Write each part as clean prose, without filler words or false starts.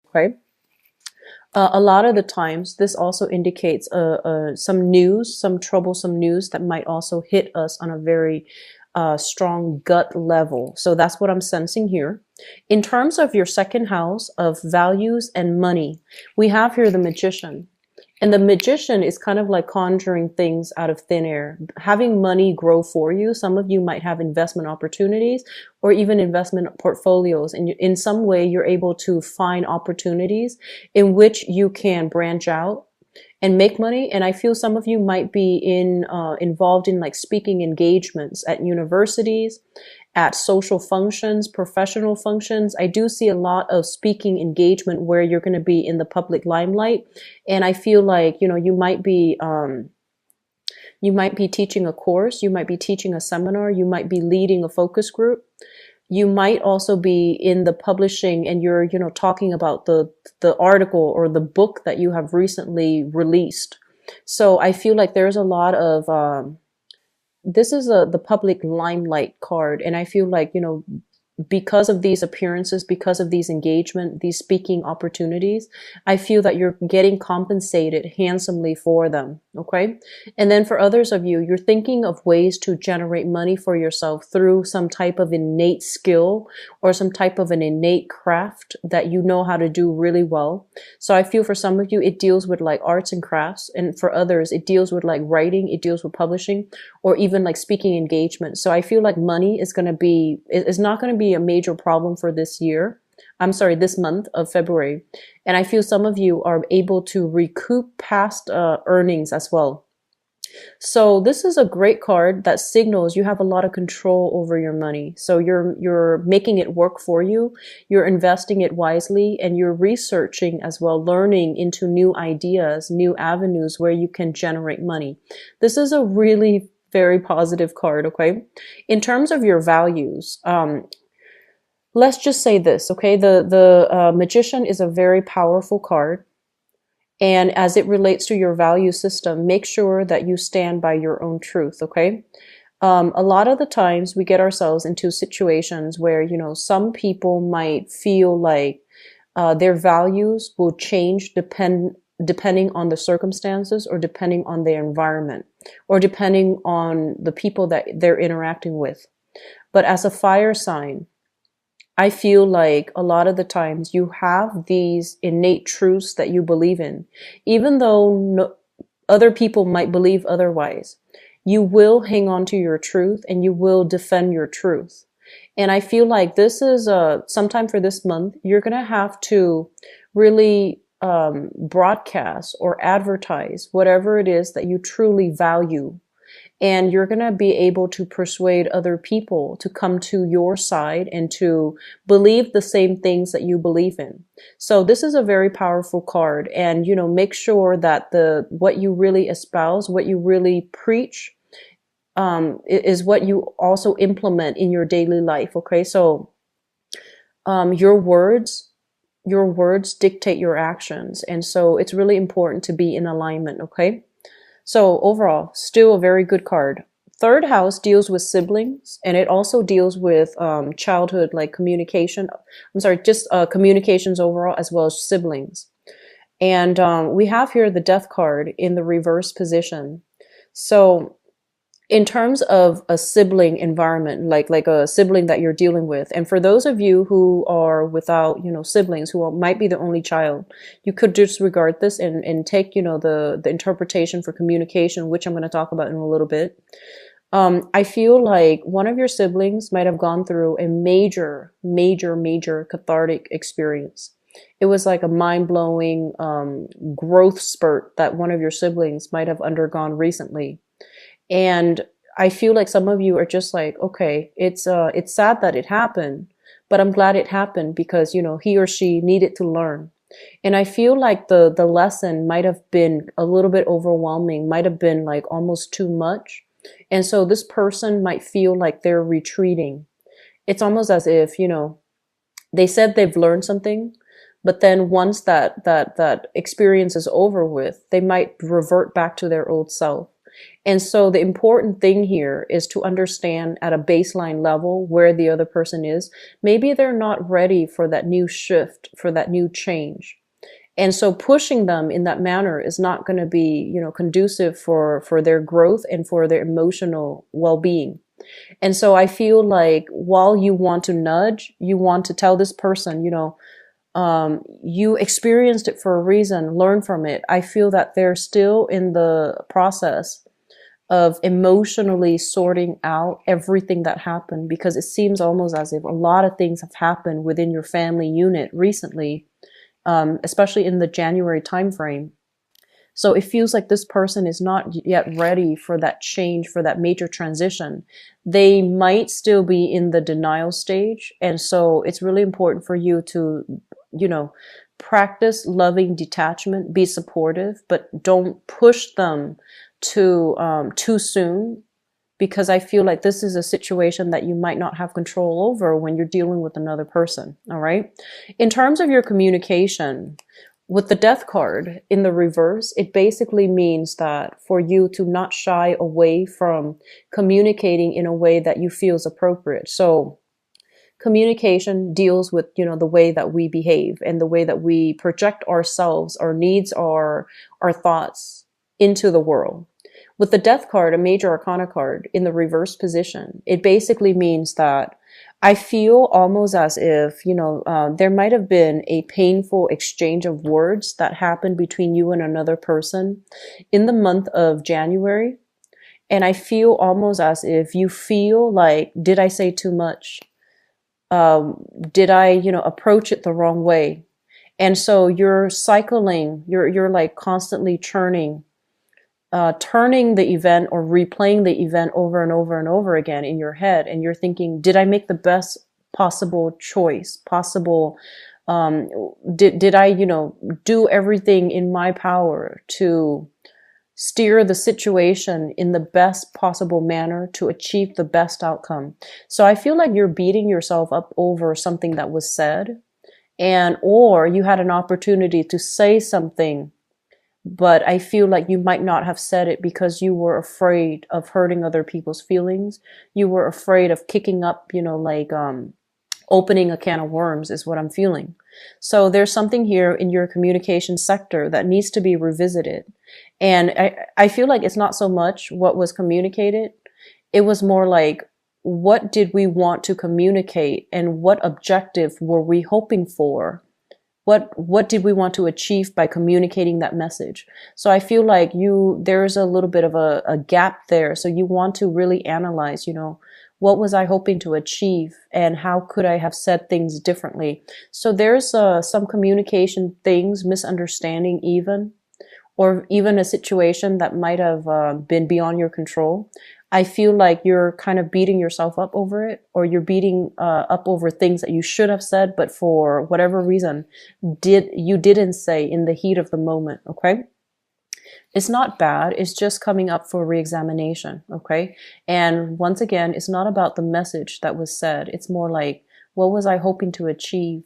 Okay. A lot of the times, this also indicates some news, some troublesome news that might also hit us on a very strong gut level. So that's what I'm sensing here. In terms of your second house of values and money, we have here the Magician. And the Magician is kind of like conjuring things out of thin air, having money grow for you. Some of you might have investment opportunities or even investment portfolios. And in some way, you're able to find opportunities in which you can branch out and make money. And I feel some of you might be involved in like speaking engagements at universities, at social functions, professional functions. I do see a lot of speaking engagement where you're going to be in the public limelight. And I feel like, you might be teaching a course, you might be teaching a seminar, you might be leading a focus group. You might also be in the publishing and you're, talking about the article or the book that you have recently released. So I feel like there's a lot of, this is the public limelight card. And I feel like, because of these appearances, because of these engagement, these speaking opportunities, I feel that you're getting compensated handsomely for them. Okay. And then for others of you, you're thinking of ways to generate money for yourself through some type of innate skill or some type of an innate craft that you know how to do really well. So I feel for some of you, it deals with like arts and crafts. And for others, it deals with like writing, it deals with publishing, or even like speaking engagement. So I feel like money is not going to be a major problem for this year. I'm sorry, this month of February. And I feel some of you are able to recoup past earnings as well. So this is a great card that signals you have a lot of control over your money. So you're making it work for you. You're investing it wisely and you're researching as well, learning into new ideas, new avenues where you can generate money. This is a really very positive card. Okay. In terms of your values, let's just say this. Okay. The Magician is a very powerful card. And as it relates to your value system, make sure that you stand by your own truth, okay? A lot of the times we get ourselves into situations where, some people might feel like their values will change depending on the circumstances or depending on their environment or depending on the people that they're interacting with. But as a fire sign, I feel like a lot of the times you have these innate truths that you believe in, even though other people might believe otherwise. You will hang on to your truth and you will defend your truth. And I feel like this is sometime for this month, you're going to have to really broadcast or advertise whatever it is that you truly value. And you're going to be able to persuade other people to come to your side and to believe the same things that you believe in. So this is a very powerful card. And, make sure that what you really espouse, what you really preach, is what you also implement in your daily life. Okay. So, your words dictate your actions. And so it's really important to be in alignment. Okay. So overall, still a very good card. Third house deals with siblings, and it also deals with childhood, like communication. I'm sorry, just communications overall, as well as siblings. And we have here the Death card in the reverse position. So in terms of a sibling environment, like a sibling that you're dealing with, and for those of you who are without, siblings might be the only child, you could disregard this and take, the interpretation for communication, which I'm going to talk about in a little bit. I feel like one of your siblings might have gone through a major, major, major cathartic experience. It was like a mind-blowing growth spurt that one of your siblings might have undergone recently. And I feel like some of you are just like, okay, it's sad that it happened, but I'm glad it happened because, he or she needed to learn. And I feel like the lesson might have been a little bit overwhelming, might have been like almost too much. And so this person might feel like they're retreating. It's almost as if, they said they've learned something, but then once that experience is over with, they might revert back to their old self. And so the important thing here is to understand at a baseline level where the other person is. Maybe they're not ready for that new shift, for that new change. And so pushing them in that manner is not going to be, conducive for their growth and for their emotional well-being. And so I feel like while you want to nudge, you want to tell this person, you experienced it for a reason, learn from it. I feel that they're still in the process of emotionally sorting out everything that happened, because it seems almost as if a lot of things have happened within your family unit recently, especially in the January timeframe. So it feels like this person is not yet ready for that change, for that major transition. They might still be in the denial stage. And so it's really important for you to, practice loving detachment, be supportive, but don't push them too soon, because I feel like this is a situation that you might not have control over when you're dealing with another person. All right. In terms of your communication, with the Death card in the reverse, it basically means that for you to not shy away from communicating in a way that you feel is appropriate. So communication deals with, the way that we behave and the way that we project ourselves, our needs, our thoughts into the world. With the Death card, a major arcana card in the reverse position, it basically means that I feel almost as if, there might have been a painful exchange of words that happened between you and another person in the month of January. And I feel almost as if you feel like, did I say too much? Did I, approach it the wrong way? And so you're cycling, you're like constantly turning the event or replaying the event over and over and over again in your head. And you're thinking, did I make the best possible choice possible? Did I, do everything in my power to steer the situation in the best possible manner to achieve the best outcome? So I feel like you're beating yourself up over something that was said, or you had an opportunity to say something, but I feel like you might not have said it because you were afraid of hurting other people's feelings. You were afraid of kicking up, opening a can of worms is what I'm feeling. So there's something here in your communication sector that needs to be revisited. And I feel like it's not so much what was communicated. It was more like, what did we want to communicate and what objective were we hoping for? What did we want to achieve by communicating that message? So I feel like there's a little bit of a gap there. So you want to really analyze, what was I hoping to achieve and how could I have said things differently? So there's some communication things, misunderstanding even, or even a situation that might have been beyond your control. I feel like you're kind of beating yourself up over it, or you're beating up over things that you should have said, but for whatever reason, you didn't say in the heat of the moment, okay? It's not bad. It's just coming up for reexamination, okay? And once again, it's not about the message that was said. It's more like, what was I hoping to achieve,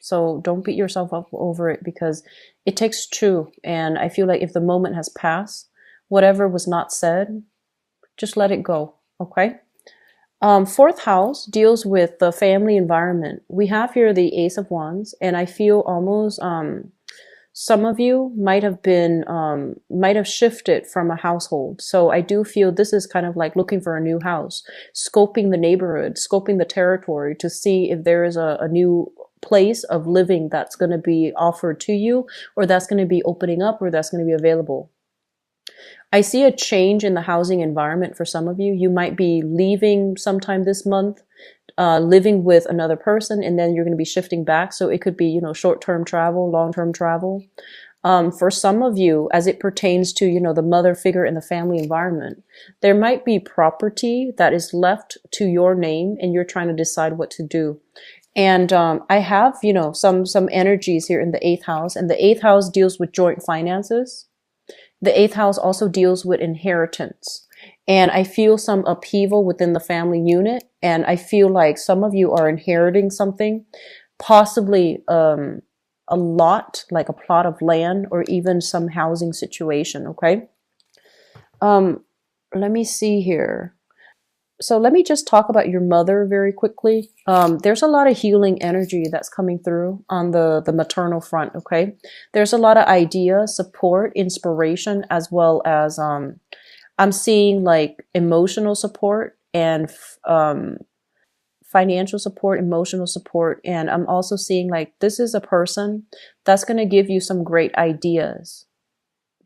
So don't beat yourself up over it, because it takes two. And I feel like if the moment has passed, whatever was not said, just let it go, okay? Fourth house deals with the family environment. We have here the Ace of Wands, and I feel almost some of you might have shifted from a household. So I do feel this is kind of like looking for a new house, scoping the neighborhood, scoping the territory to see if there is a new place of living that's going to be offered to you, or that's going to be opening up, or that's going to be available. I see a change in the housing environment for some of you. You might be leaving sometime this month, living with another person, and then you're going to be shifting back. So it could be, short-term travel, long-term travel. For some of you, as it pertains to, the mother figure in the family environment, there might be property that is left to your name and you're trying to decide what to do. And I have, some energies here in the 8th house, and the 8th house deals with joint finances. The 8th house also deals with inheritance. And I feel some upheaval within the family unit. And I feel like some of you are inheriting something, possibly a lot, like a plot of land or even some housing situation, okay? Um, let me see here. So let me just talk about your mother very quickly. There's a lot of healing energy that's coming through on the maternal front, okay? There's a lot of idea, support, inspiration, as well as I'm seeing like emotional support and financial support, emotional support, and I'm also seeing like this is a person that's going to give you some great ideas.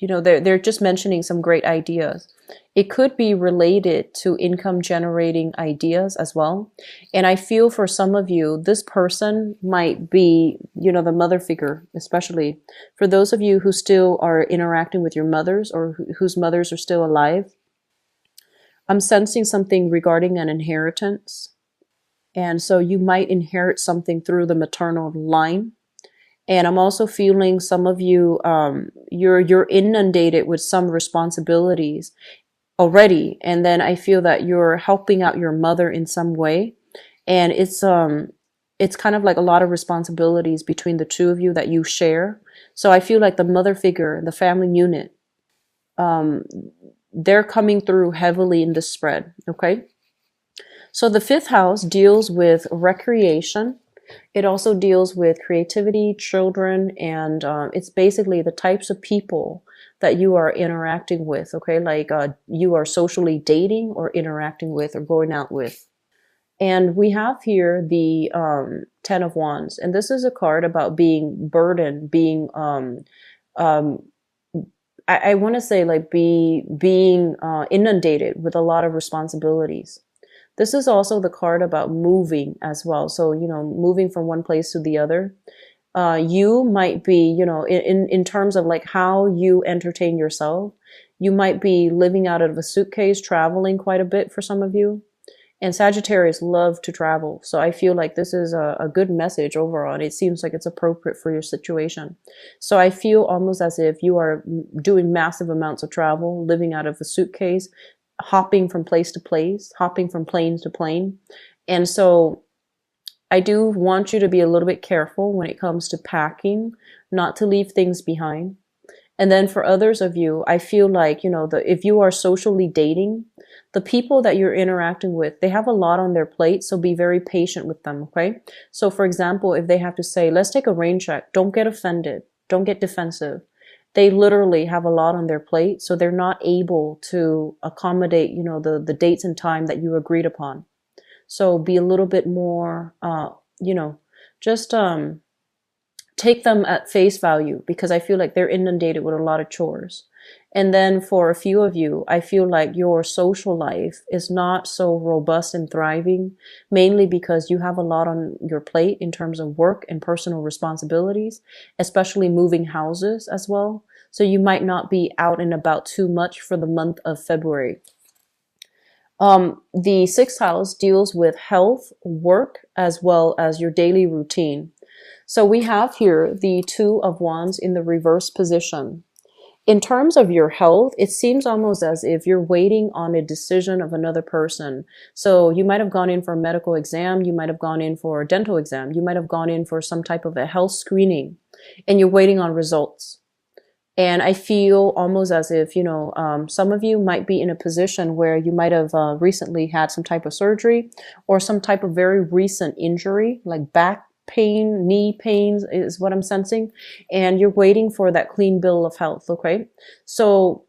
You know, they're just mentioning some great ideas. It could be related to income generating ideas as well. And I feel for some of you, this person might be, you know, the mother figure, especially for those of you who still are interacting with your mothers or whose mothers are still alive. I'm sensing something regarding an inheritance. And so you might inherit something through the maternal line. And I'm also feeling some of you, you're inundated with some responsibilities already. And then I feel that you're helping out your mother in some way. And it's kind of like a lot of responsibilities between the two of you that you share. So I feel like the mother figure, the family unit, um, they're coming through heavily in this spread. Okay. So the fifth house deals with recreation. It also deals with creativity, children, and it's basically the types of people that you are interacting with, okay? Like you are socially dating or interacting with or going out with. And we have here the Ten of Wands. And this is a card about being burdened, being, um, I want to say like being inundated with a lot of responsibilities. This is also the card about moving as well. So, you know, moving from one place to the other. You might be, you know, in terms of like how you entertain yourself, you might be living out of a suitcase, traveling quite a bit for some of you. And Sagittarius love to travel. So I feel like this is a good message overall. And it seems like it's appropriate for your situation. So I feel almost as if you are doing massive amounts of travel, living out of a suitcase, hopping from place to place, hopping from plane to plane. And so I do want you to be a little bit careful when it comes to packing, not to leave things behind. And then for others of you, I feel like, you know, if you are socially dating, the people that you're interacting with, they have a lot on their plate. So be very patient with them. Okay. So for example, if they have to say, let's take a rain check, don't get offended. Don't get defensive. They literally have a lot on their plate. So they're not able to accommodate, you know, the dates and time that you agreed upon. So be a little bit more, you know, just, take them at face value because I feel like they're inundated with a lot of chores. And then for a few of you, I feel like your social life is not so robust and thriving, mainly because you have a lot on your plate in terms of work and personal responsibilities, especially moving houses as well. So you might not be out and about too much for the month of February. The sixth house deals with health, work, as well as your daily routine. So we have here the Two of Wands in the reverse position. In terms of your health, it seems almost as if you're waiting on a decision of another person. So you might have gone in for a medical exam, you might have gone in for a dental exam, you might have gone in for some type of a health screening, and you're waiting on results. And I feel almost as if, you know, some of you might be in a position where you might have recently had some type of surgery or some type of very recent injury, like back pain, knee pains is what I'm sensing. And you're waiting for that clean bill of health. Okay. So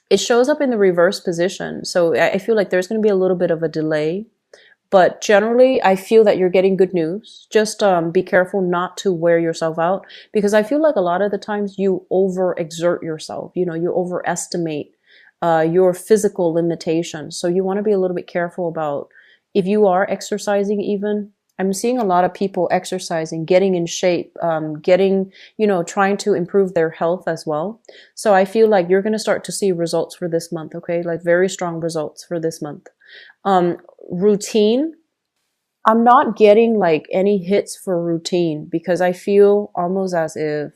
it shows up in the reverse position. So I feel like there's going to be a little bit of a delay. But generally, I feel that you're getting good news. Just be careful not to wear yourself out because I feel like a lot of the times you overexert yourself. You know, you overestimate your physical limitations. So you want to be a little bit careful about if you are exercising even. I'm seeing a lot of people exercising, getting in shape, getting, you know, trying to improve their health as well. So I feel like you're going to start to see results for this month. Okay. Like very strong results for this month. Routine. I'm not getting like any hits for routine because I feel almost as if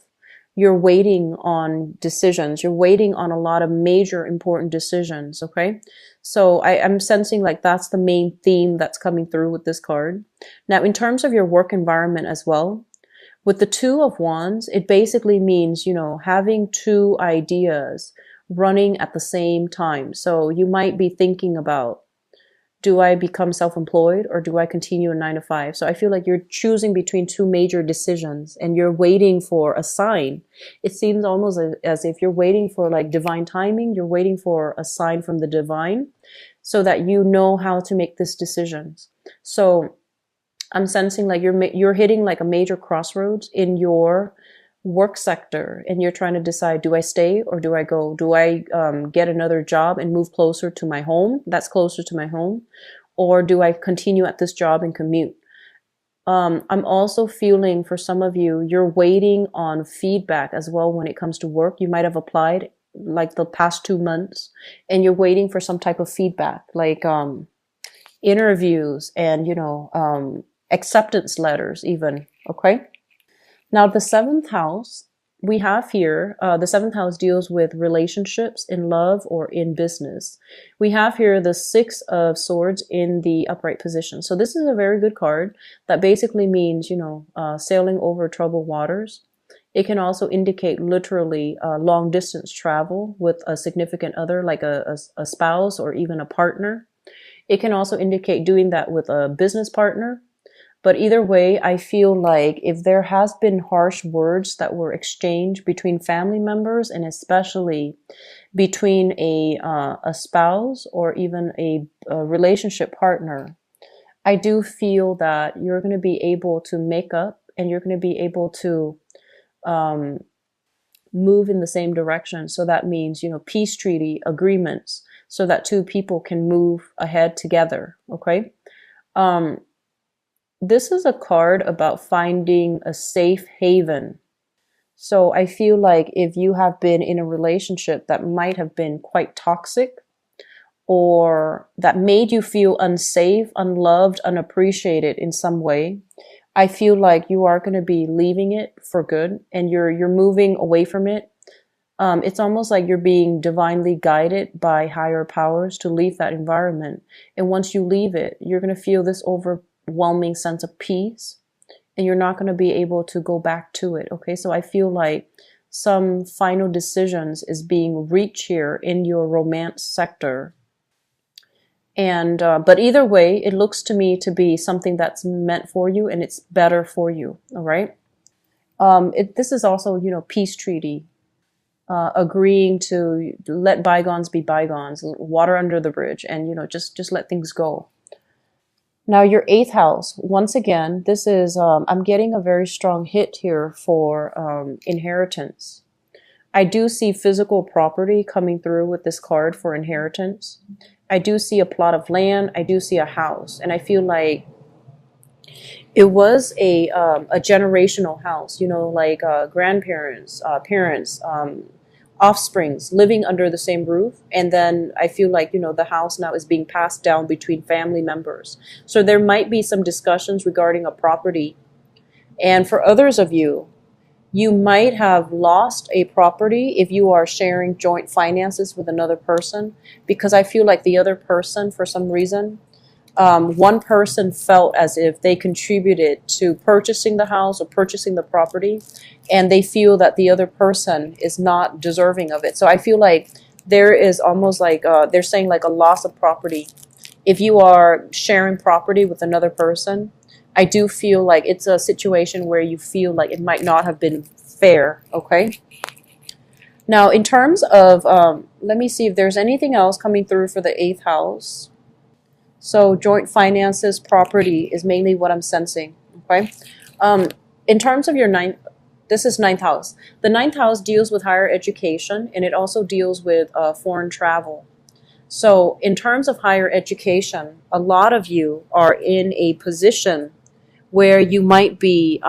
you're waiting on decisions. You're waiting on a lot of major important decisions. Okay. So I'm sensing like that's the main theme that's coming through with this card. Now, in terms of your work environment as well, with the Two of Wands, it basically means, you know, having two ideas running at the same time. So you might be thinking about, do I become self-employed or do I continue a 9 to 5? So I feel like you're choosing between two major decisions and you're waiting for a sign. It seems almost as if you're waiting for like divine timing. You're waiting for a sign from the divine so that you know how to make this decision. So I'm sensing like you're hitting like a major crossroads in your work sector and you're trying to decide, do I stay or do I go? Do I get another job and move closer to my home? That's closer to my home. Or do I continue at this job and commute? I'm also feeling for some of you, you're waiting on feedback as well when it comes to work. You might have applied like the past 2 months and you're waiting for some type of feedback, like interviews and, acceptance letters even. Okay. Now, the seventh house we have here, the seventh house deals with relationships in love or in business. We have here the 6 of Swords in the upright position. So this is a very good card that basically means, sailing over troubled waters. It can also indicate literally long distance travel with a significant other, like a spouse or even a partner. It can also indicate doing that with a business partner. But either way, I feel like if there has been harsh words that were exchanged between family members and especially between a spouse or even a relationship partner, I do feel that you're going to be able to make up and you're going to be able to move in the same direction. So that means, peace treaty agreements so that two people can move ahead together. Okay. This is a card about finding a safe haven. So I feel like if you have been in a relationship that might have been quite toxic or that made you feel unsafe, unloved, unappreciated in some way, I feel like you are going to be leaving it for good and you're moving away from it. It's almost like you're being divinely guided by higher powers to leave that environment. And once you leave it, you're going to feel this overwhelming sense of peace and you're not going to be able to go back to it. Okay, so I feel like some final decisions is being reached here in your romance sector. And but either way, it looks to me to be something that's meant for you and it's better for you. All right. This is also, peace treaty, agreeing to let bygones be bygones, water under the bridge, and just let things go. Now, your 8th house, once again, this is, I'm getting a very strong hit here for inheritance. I do see physical property coming through with this card for inheritance. I do see a plot of land. I do see a house. And I feel like it was a generational house, like grandparents, parents, offsprings living under the same roof. And then I feel like, the house now is being passed down between family members. So there might be some discussions regarding a property. And for others of you, you might have lost a property if you are sharing joint finances with another person, because I feel like the other person, for some reason, one person felt as if they contributed to purchasing the house or purchasing the property, and they feel that the other person is not deserving of it. So I feel like there is almost like they're saying like a loss of property. If you are sharing property with another person, I do feel like it's a situation where you feel like it might not have been fair. Okay. Now, in terms of, let me see if there's anything else coming through for the 8th house. So joint finances, property is mainly what I'm sensing. Okay. In terms of your 9th, this is 9th house. The 9th house deals with higher education and it also deals with foreign travel. So in terms of higher education, a lot of you are in a position where you might be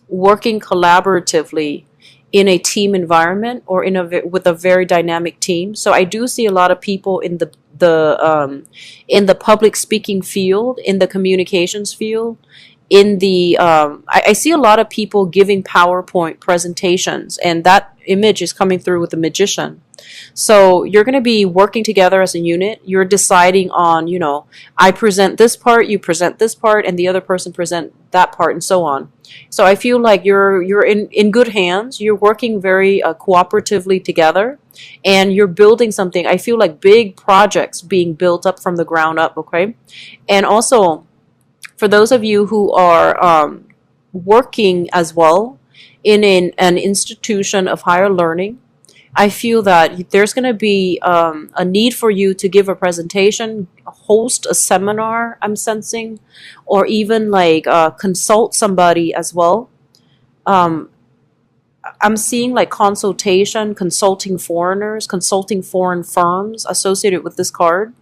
working collaboratively in a team environment or with a very dynamic team. So I do see a lot of people in the public speaking field, in the communications field, in the I see a lot of people giving PowerPoint presentations, and that image is coming through with the Magician. So you're going to be working together as a unit. You're deciding on, you know, I present this part, you present this part, and the other person present that part, and so on. So I feel like you're in good hands. You're working very cooperatively together, and you're building something. I feel like big projects being built up from the ground up, okay? And also, for those of you who are working as well in an institution of higher learning, I feel that there's going to be a need for you to give a presentation, host a seminar, I'm sensing, or even like consult somebody as well. Um, I'm seeing like consultation, consulting foreigners, consulting foreign firms associated with this card.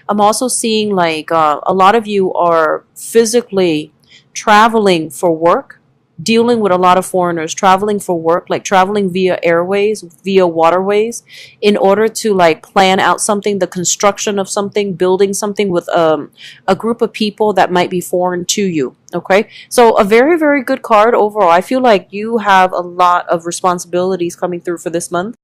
I'm also seeing like a lot of you are physically traveling for work, dealing with a lot of foreigners, traveling for work, like traveling via airways, via waterways, in order to like plan out something, the construction of something, building something with a group of people that might be foreign to you. Okay, so a very, very good card overall. I feel like you have a lot of responsibilities coming through for this month.